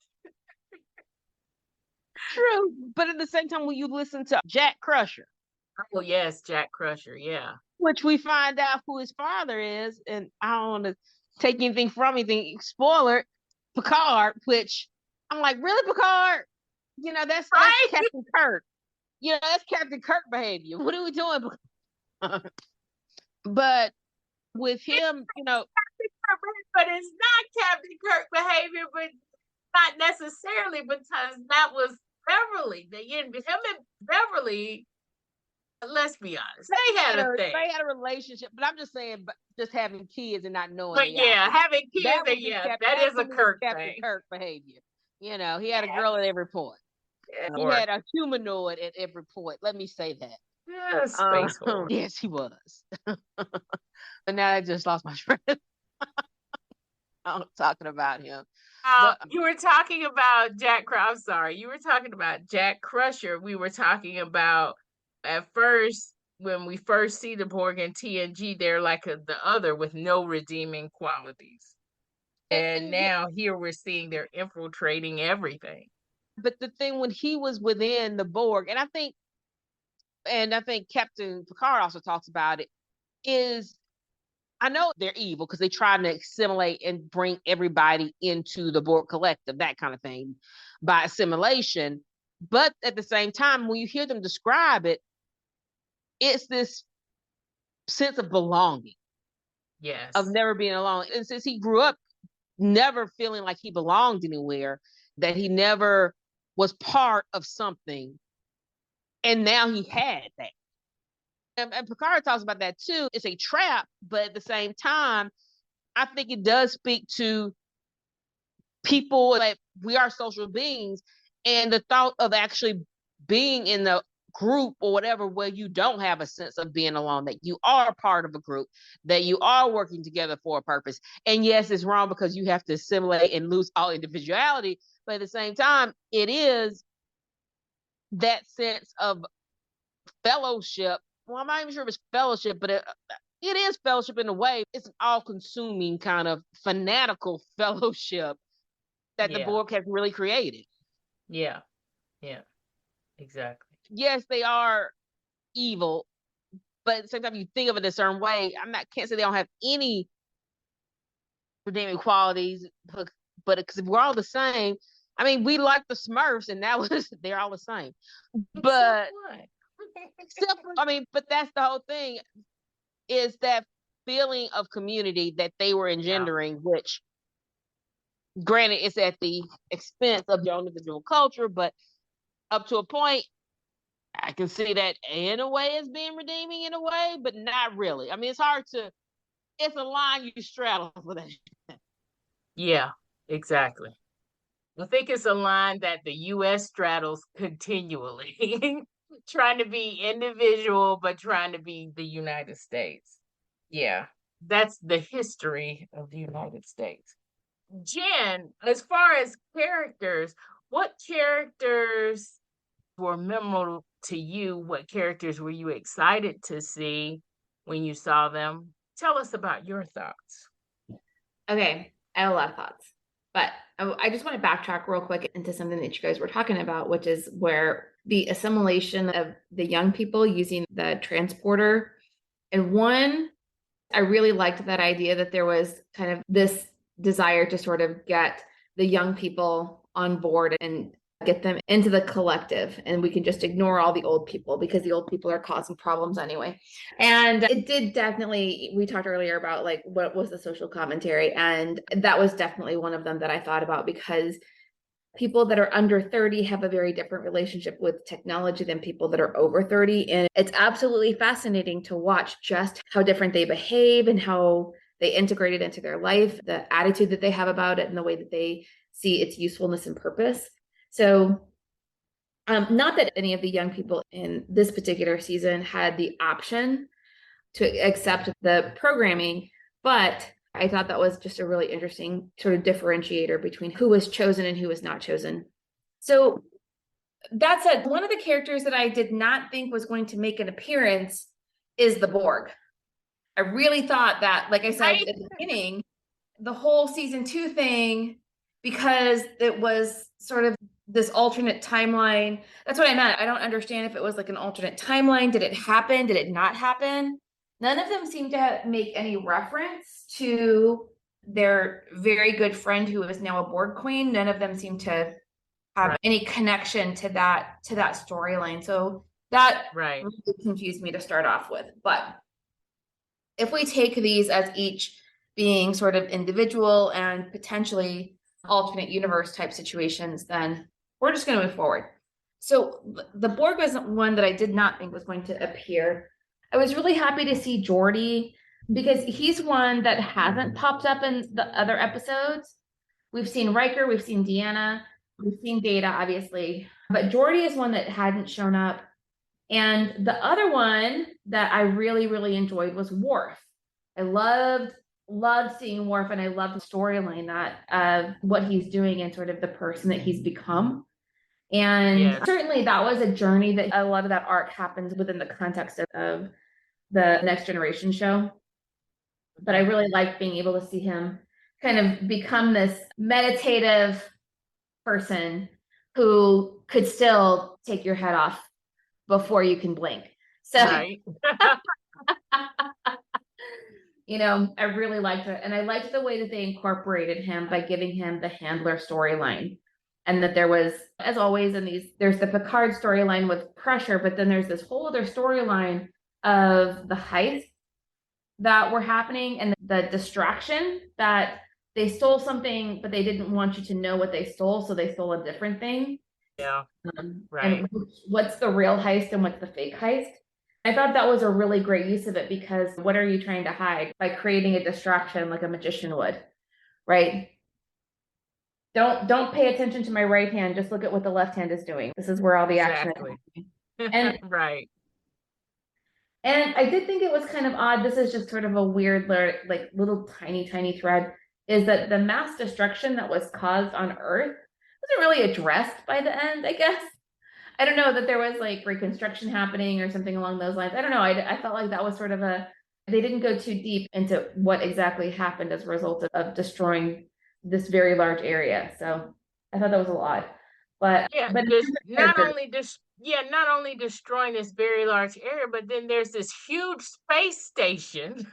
True. But at the same time, when you listen to Jack Crusher. Oh, yes, Jack Crusher, yeah. Which we find out who his father is, and I don't want to take anything from anything. Spoiler, Picard, which I'm like, really, Picard? That's Captain Kirk. That's Captain Kirk behavior. What are we doing? But with him, but it's not Captain Kirk behavior, but not necessarily, because that was Beverly. Him and Beverly, let's be honest, they had a thing. They had a relationship, but I'm just saying, just having kids and not knowing. But yeah, having kids, that is a Kirk Captain thing. Kirk behavior. He had a girl at every point. Yeah. He had a humanoid at every point. Let me say that. Yeah, space horror. Yes, he was. But now I just lost my train. I'm talking about him. You were talking about Jack. I'm sorry. You were talking about Jack Crusher. We were talking about at first when we first see the Borg in TNG, they're like the other with no redeeming qualities. And now here we're seeing they're infiltrating everything. But the thing when he was within the Borg, and I think Captain Picard also talks about it, is I know they're evil because they try to assimilate and bring everybody into the Borg collective, that kind of thing, by assimilation. But at the same time, when you hear them describe it, it's this sense of belonging. Yes. Of never being alone. And since he grew up never feeling like he belonged anywhere, that he never was part of something, and now he had that. And Picard talks about that too. It's a trap, but at the same time, I think it does speak to people that we are social beings, and the thought of actually being in the group or whatever where you don't have a sense of being alone, that you are part of a group, that you are working together for a purpose. And yes, it's wrong because you have to assimilate and lose all individuality, but at the same time, it is that sense of fellowship. Well, I'm not even sure if it's fellowship, but it is fellowship in a way. It's an all-consuming kind of fanatical fellowship that the Borg has really created. Yeah, exactly. Yes, they are evil, but at the same time, you think of it a certain way. Can't say they don't have any redeeming qualities, but because we're all the same. I mean, we like the Smurfs, and they're all the same. But but that's the whole thing, is that feeling of community that they were engendering, which, granted, it's at the expense of your own individual culture, but up to a point, I can see that in a way as being redeeming in a way, but not really. I mean, it's a line you straddle for that. Yeah, exactly. I think it's a line that the U.S. straddles continually, trying to be individual, but trying to be the United States. Yeah, that's the history of the United States. Jen, as far as characters, what characters were memorable to you? What characters were you excited to see when you saw them? Tell us about your thoughts. Okay, I have a lot of thoughts, but I just want to backtrack real quick into something that you guys were talking about, which is where the assimilation of the young people using the transporter. And one, I really liked that idea that there was kind of this desire to sort of get the young people on board and get them into the collective, and we can just ignore all the old people because the old people are causing problems anyway. And it did definitely, we talked earlier about like what was the social commentary, and that was definitely one of them that I thought about, because people that are under 30 have a very different relationship with technology than people that are over 30. And it's absolutely fascinating to watch just how different they behave and how they integrate it into their life, the attitude that they have about it, and the way that they see its usefulness and purpose. So not that any of the young people in this particular season had the option to accept the programming, but I thought that was just a really interesting sort of differentiator between who was chosen and who was not chosen. So that said, one of the characters that I did not think was going to make an appearance is the Borg. I really thought that, like I said at the beginning, the whole season 2 thing, because it was sort of this alternate timeline. That's what I meant. I don't understand if it was like an alternate timeline. Did it happen? Did it not happen? None of them seem to make any reference to their very good friend who is now a Borg queen. None of them seem to have any connection to that storyline. So that really confused me to start off with. But if we take these as each being sort of individual and potentially alternate universe type situations, then we're just going to move forward. So the Borg was one that I did not think was going to appear. I was really happy to see Geordi because he's one that hasn't popped up in the other episodes. We've seen Riker, we've seen Deanna, we've seen Data, obviously, but Geordi is one that hadn't shown up. And the other one that I really, really enjoyed was Worf. I loved seeing Worf, and I loved the storyline that of what he's doing and sort of the person that he's become. And certainly that was a journey that a lot of that arc happens within the context of the Next Generation show. But I really liked being able to see him kind of become this meditative person who could still take your head off before you can blink. So, you know, I really liked it. And I liked the way that they incorporated him by giving him the handler storyline. And that there was, as always, there's the Picard storyline with pressure, but then there's this whole other storyline of the heists that were happening and the distraction that they stole something, but they didn't want you to know what they stole. So they stole a different thing. Yeah. And what's the real heist and what's the fake heist? I thought that was a really great use of it because what are you trying to hide by creating a distraction like a magician would, right? Don't pay attention to my right hand. Just look at what the left hand is doing. This is where all the action is happening. And and I did think it was kind of odd. This is just sort of a weird, like little tiny thread. Is that the mass destruction that was caused on Earth wasn't really addressed by the end, I guess. I don't know that there was like reconstruction happening or something along those lines. I don't know. I felt like that was sort of they didn't go too deep into what exactly happened as a result of destroying this very large area. So I thought that was a lot. But not only destroying this very large area, but then there's this huge space station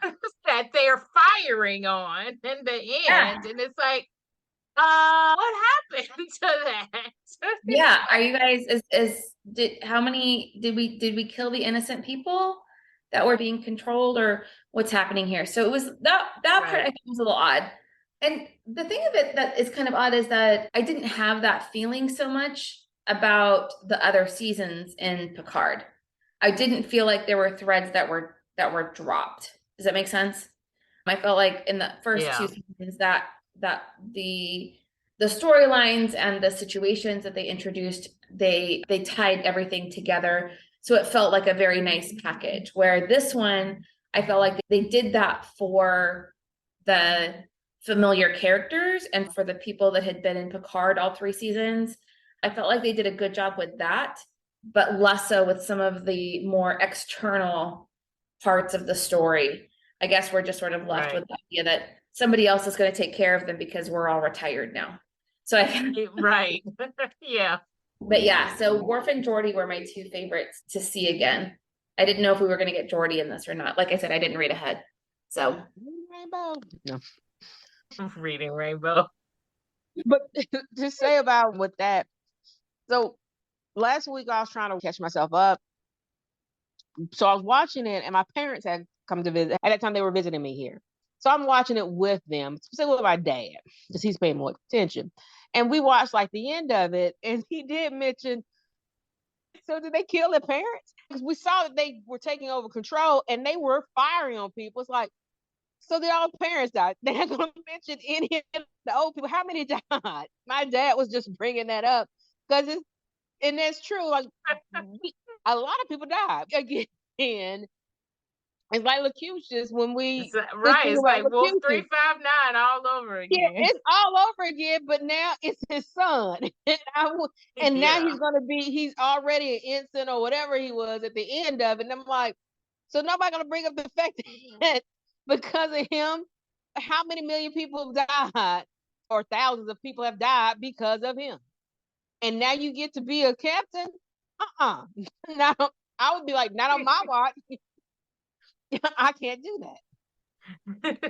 that they're firing on in the end. And it's like, what happened to that? Yeah. Are you guys how many did we kill the innocent people that were being controlled, or what's happening here? So it was that part I think was a little odd. And the thing of it that is kind of odd is that I didn't have that feeling so much about the other seasons in Picard. I didn't feel like there were threads that were dropped. Does that make sense? I felt like in the first two seasons that the storylines and the situations that they introduced, they tied everything together. So it felt like a very nice package. Where this one, I felt like they did that for the familiar characters and for the people that had been in Picard all 3 seasons. I felt like they did a good job with that, but less so with some of the more external parts of the story. I guess we're just sort of left with the idea that somebody else is going to take care of them because we're all retired now. So yeah. But yeah, so Worf and Geordi were my 2 favorites to see again. I didn't know if we were going to get Geordi in this or not. Like I said, I didn't read ahead. So Rainbow. No. Reading Rainbow. But to say about with that, so last week I was trying to catch myself up. So I was watching it and my parents had come to visit. At that time they were visiting me here. So I'm watching it with them, specifically with my dad, because he's paying more attention. And we watched like the end of it, and he did mention, so did they kill their parents? Because we saw that they were taking over control and they were firing on people. It's like, so their all parents died. They're not going to mention any of the old people. How many died? My dad was just bringing that up because and that's true. Like a lot of people died again. It's like Locutus when we just Right. think It's about like Wolf Locutus. 359 all over Yeah, again. it's all over again, but now it's his son. And now Yeah. he's already an ensign or whatever he was at the end of it. And I'm like, so nobody gonna bring up the fact that because of him, how many million people have died or thousands of people have died because of him. And now you get to be a captain? Now I would be like, not on my watch. I can't do that.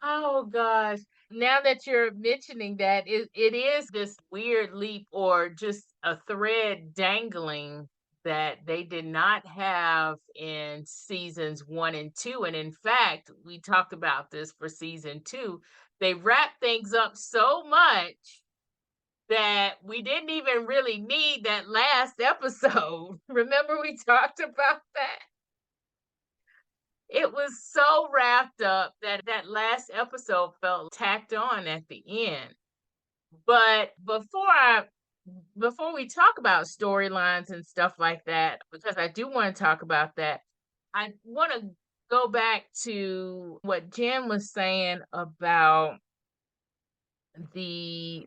Oh gosh. Now that you're mentioning that, it is this weird leap or just a thread dangling that they did not have in seasons 1 and 2. And in fact, we talked about this for season 2. They wrapped things up so much that we didn't even really need that last episode. Remember, we talked about that? It was so wrapped up that that last episode felt tacked on at the end. But before we talk about storylines and stuff like that, because I do want to talk about that, I want to go back to what Jen was saying about the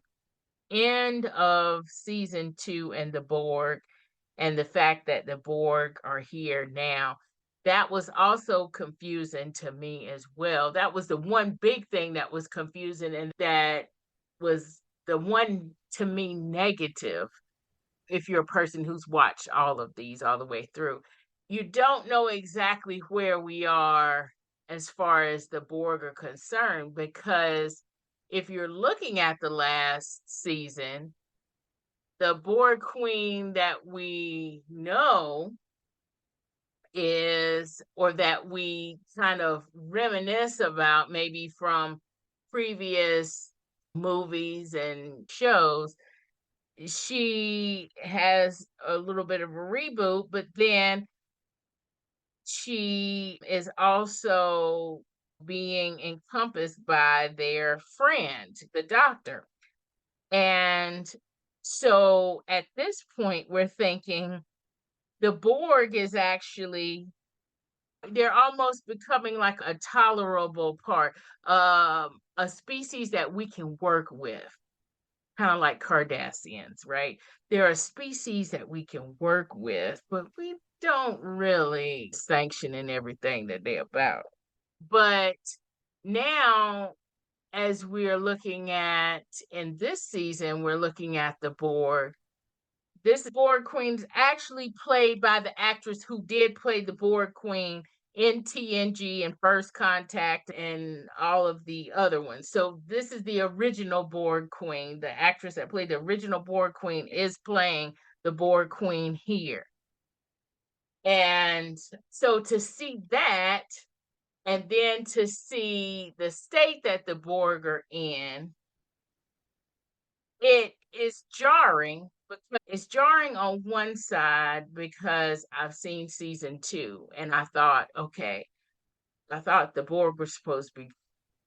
end of season 2 and the Borg and the fact that the Borg are here now. That was also confusing to me as well. That was the one big thing that was confusing, and that was the one to me negative. If you're a person who's watched all of these all the way through, you don't know exactly where we are as far as the Borg are concerned, because if you're looking at the last season, the Borg queen that we know is, or that we kind of reminisce about maybe from previous movies and shows, she has a little bit of a reboot, but then she is also being encompassed by their friend, the doctor. And so at this point, we're thinking the Borg is actually, they're almost becoming like a tolerable part, a species that we can work with, kind of like Cardassians, right? They're a species that we can work with, but we don't really sanction in everything that they're about. But now, as we're looking at in this season, we're looking at the Borg. This Borg Queen is actually played by the actress who did play the Borg Queen in TNG and First Contact and all of the other ones. So this is the original Borg Queen. The actress that played the original Borg Queen is playing the Borg Queen here. And so to see that, and then to see the state that the Borg are in, it is jarring. Because it's jarring on one side because I've seen season 2 and I thought, okay, I thought the Borg were supposed to be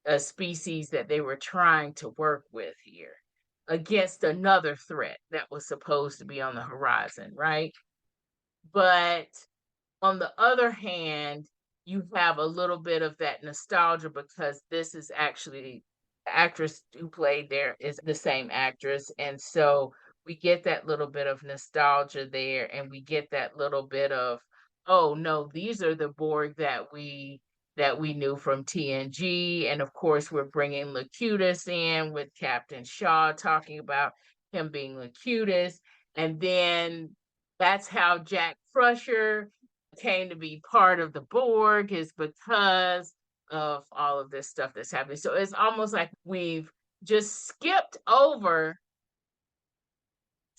a species that they were trying to work with here against another threat that was supposed to be on the horizon, right? But on the other hand, you have a little bit of that nostalgia because this is actually the actress who played there is the same actress. And so we get that little bit of nostalgia there, and we get that little bit of, oh no, these are the Borg that we knew from TNG. And of course, we're bringing Locutus in with Captain Shaw talking about him being Locutus. And then that's how Jack Crusher came to be part of the Borg, is because of all of this stuff that's happening. So it's almost like we've just skipped over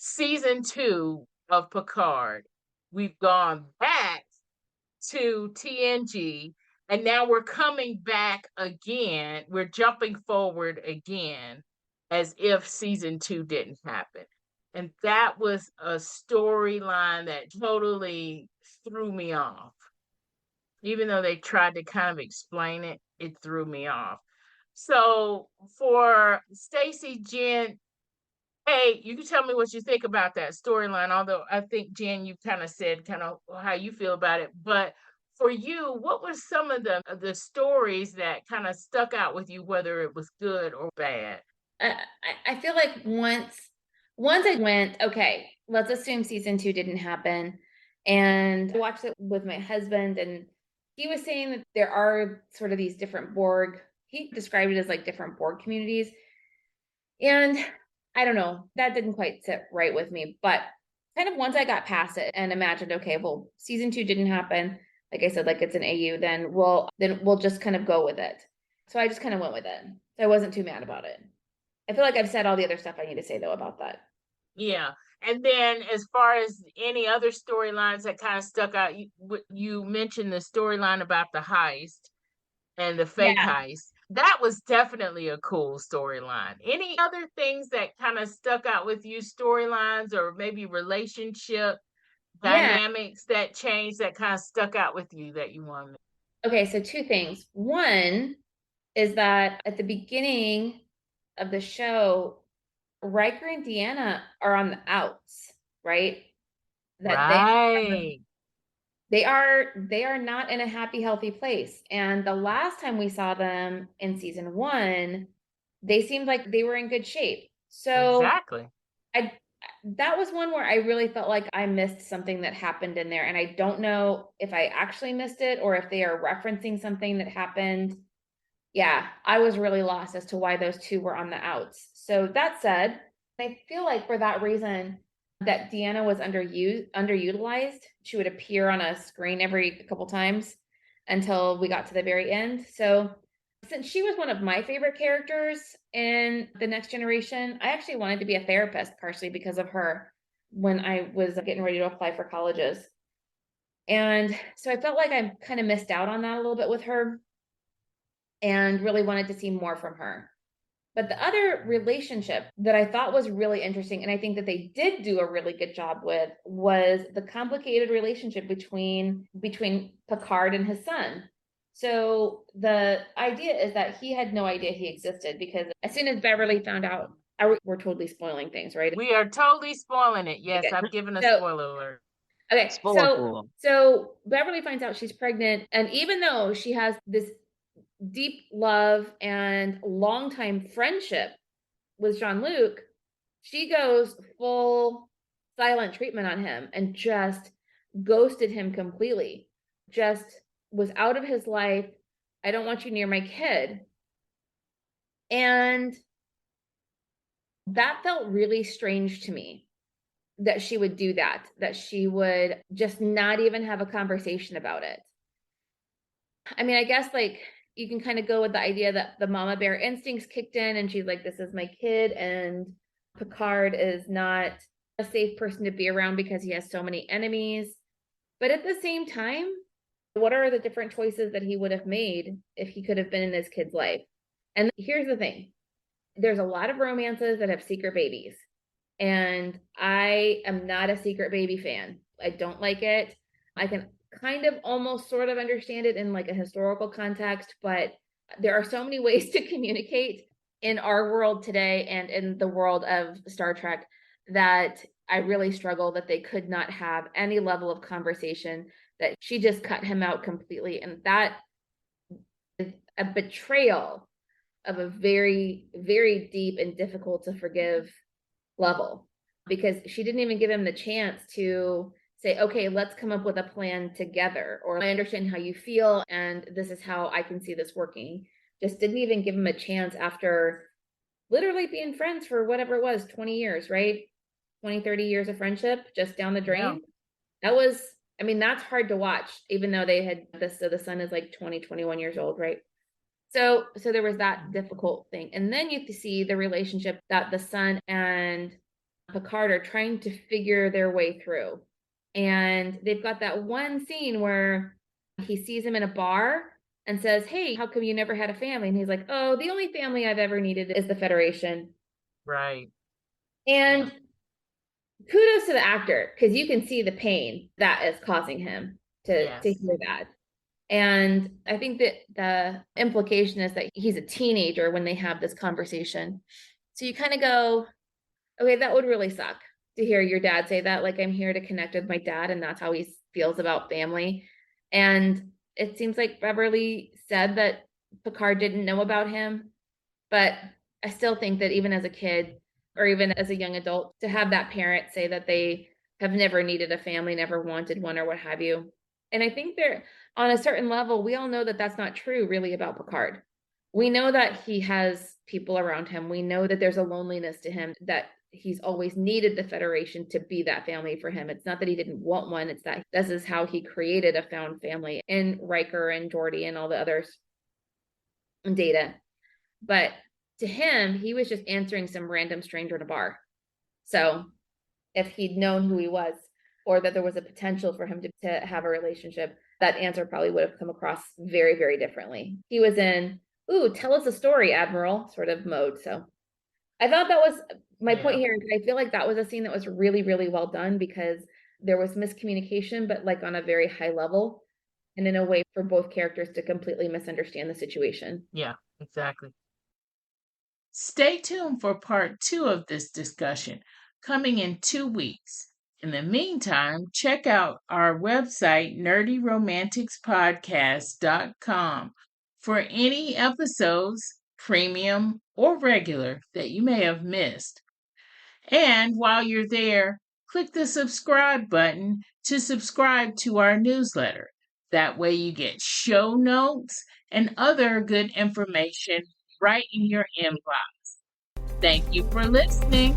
season 2 of Picard. We've gone back to TNG, and now we're coming back again. We're jumping forward again as if season 2 didn't happen. And that was a storyline that totally threw me off. Even though they tried to kind of explain it, it threw me off. So for Staci, Jen, hey, you can tell me what you think about that storyline. Although I think, Jen, you kind of said kind of how you feel about it. But For you, what were some of the stories that kind of stuck out with you, whether it was good or bad? I feel like once I went, okay, let's assume season 2 didn't happen. And I watched it with my husband, and he was saying that there are sort of these different Borg. He described it as like different Borg communities. And I don't know, that didn't quite sit right with me. But kind of once I got past it and imagined, okay, well, season 2 didn't happen. Like I said, like it's an AU, then we'll just kind of go with it. So I just kind of went with it. So I wasn't too mad about it. I feel like I've said all the other stuff I need to say though about that. Yeah. And then as far as any other storylines that kind of stuck out, you mentioned the storyline about the heist and the fake Yeah. heist. That was definitely a cool storyline. Any other things that kind of stuck out with you, storylines or maybe relationship Yeah. dynamics that changed that kind of stuck out with you that you wanted? Okay, so two things. One is that at the beginning of the show, Riker and Deanna are on the outs, right? That Right. they are not in a happy, healthy place. And the last time we saw them in season 1, they seemed like they were in good shape. So Exactly. I that was one where I really felt like I missed something that happened in there. And I don't know if I actually missed it or if they are referencing something that happened. Yeah, I was really lost as to why those two were on the outs. So that said, I feel like for that reason that Deanna was underutilized. She would appear on a screen every couple times until we got to the very end. So since she was one of my favorite characters in The Next Generation, I actually wanted to be a therapist partially because of her when I was getting ready to apply for colleges. And so I felt like I kind of missed out on that a little bit with her and really wanted to see more from her. But the other relationship that I thought was really interesting, and I think that they did do a really good job with, was the complicated relationship between Picard and his son. So the idea is that he had no idea he existed because as soon as Beverly found out, we're totally spoiling things, right? We are totally spoiling it. Yes, Okay. I've given a So, spoiler alert. okay, Spoiler. so Beverly finds out she's pregnant, and even though she has this deep love and longtime friendship with Jean-Luc, she goes full silent treatment on him and just ghosted him completely. Just was out of his life. I don't want you near my kid. And that felt really strange to me that she would do that she would just not even have a conversation about it. I mean, I guess like you can kind of go with the idea that the mama bear instincts kicked in and she's like, this is my kid. And Picard is not a safe person to be around because he has so many enemies. But at the same time, what are the different choices that he would have made if he could have been in his kid's life? And here's the thing. There's a lot of romances that have secret babies. And I am not a secret baby fan. I don't like it. I can kind of almost sort of understand it in like a historical context, but there are so many ways to communicate in our world today and in the world of Star Trek that I really struggle that they could not have any level of conversation, that she just cut him out completely. And that is a betrayal of a very, very deep and difficult to forgive level, because she didn't even give him the chance to say, okay, let's come up with a plan together, or I understand how you feel and this is how I can see this working. Just didn't even give him a chance after literally being friends for whatever it was, 20 years, right? 20, 30 years of friendship just down the drain. Yeah. That was, I mean, that's hard to watch, even though they had this, so the son is like 20, 21 years old, right? So there was that difficult thing. And then you see the relationship that the son and Picard are trying to figure their way through. And they've got that one scene where he sees him in a bar and says, hey, how come you never had a family? And he's like, oh, the only family I've ever needed is the Federation. Right. And kudos to the actor, because you can see the pain that is causing him to hear that. And I think that the implication is that he's a teenager when they have this conversation. So you kind of go, okay, that would really suck to hear your dad say that. Like, I'm here to connect with my dad, and that's how he feels about family. And it seems like Beverly said that Picard didn't know about him, but I still think that even as a kid or even as a young adult, to have that parent say that they have never needed a family, never wanted one, or what have you. And I think there, on a certain level, we all know that that's not true really about Picard. We know that he has people around him. We know that there's a loneliness to him, that he's always needed the Federation to be that family for him. It's not that he didn't want one. It's that this is how he created a found family in Riker and Geordi and all the others and Data. But to him, he was just answering some random stranger in a bar. So if he'd known who he was, or that there was a potential for him to have a relationship, that answer probably would have come across very, very differently. He was in, ooh, tell us a story, Admiral, sort of mode. So I thought that was my point here. I feel like that was a scene that was really, really well done, because there was miscommunication, but like on a very high level and in a way for both characters to completely misunderstand the situation. Yeah, exactly. Stay tuned for part 2 of this discussion, coming in 2 weeks. In the meantime, check out our website, nerdyromanticspodcast.com, for any episodes, premium or regular, that you may have missed. And while you're there, click the subscribe button to subscribe to our newsletter. That way you get show notes and other good information right in your inbox. Thank you for listening.